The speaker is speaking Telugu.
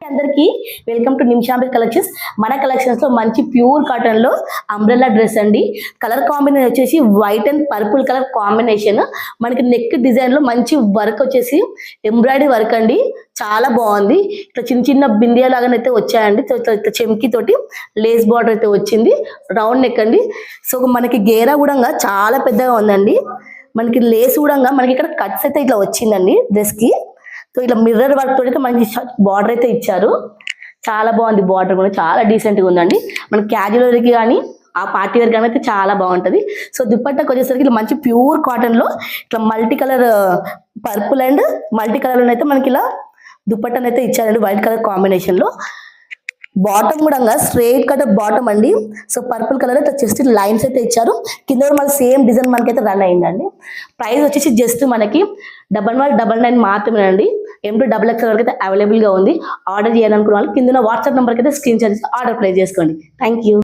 అందరికి వెల్కమ్ టు నిమిషాంబి కలెక్షన్స్. మన కలెక్షన్స్ లో మంచి ప్యూర్ కాటన్ లో అంబ్రెల్లా డ్రెస్ అండి. కలర్ కాంబినేషన్ వచ్చేసి white and purple colour combination. మనకి నెక్ డిజైన్ లో మంచి వర్క్ వచ్చేసి ఎంబ్రాయిడరీ వర్క్ అండి. చాలా బాగుంది. ఇట్లా చిన్న చిన్న బిందియా లాగానైతే వచ్చాయండి. చెమ్కి తోటి లేస్ బార్డర్ అయితే వచ్చింది. రౌండ్ నెక్ అండి. సో మనకి గేరా కూడా చాలా పెద్దగా ఉందండి. మనకి లేస్ కూడా మనకి ఇక్కడ కట్స్ అయితే ఇట్లా వచ్చిందండి డ్రెస్ కి. సో ఇట్లా మిర్రర్ వర్క్ తోటి మనకి బార్డర్ అయితే ఇచ్చారు. చాలా బాగుంది. బార్డర్ కూడా చాలా డీసెంట్ గా ఉందండి. మన క్యాజువల్ వేర్కి కానీ ఆ పార్టీ వేర్ కానీ అయితే చాలా బాగుంటది. సో దుపట్టాకి వచ్చేసరికి ఇట్లా మంచి ప్యూర్ కాటన్ లో ఇట్లా multi colour purple and multi colour అయితే మనకి ఇలా దుపట్టాను అయితే ఇచ్చారండి. వైట్ కలర్ కాంబినేషన్ లో. బాటమ్ కూడా స్ట్రైట్ కట్ బాటమ్ అండి. సో పర్పుల్ కలర్ అయితే జస్ట్ లైన్స్ అయితే ఇచ్చారు. కింద మళ్ళీ సేమ్ డిజైన్ మనకైతే రన్ అయిందండి. ప్రైస్ వచ్చేసి జస్ట్ మనకి 1199 మాత్రమే అండి. M2XXL వరకు అయితే అవైలబుల్ గా ఉంది. ఆర్డర్ చేయాలనుకున్న వాళ్ళు కింద వాట్సాప్ నెంబర్కి అయితే స్క్రీన్ షాట్ ఆర్డర్ ప్లేస్ చేసుకోండి. Thank you.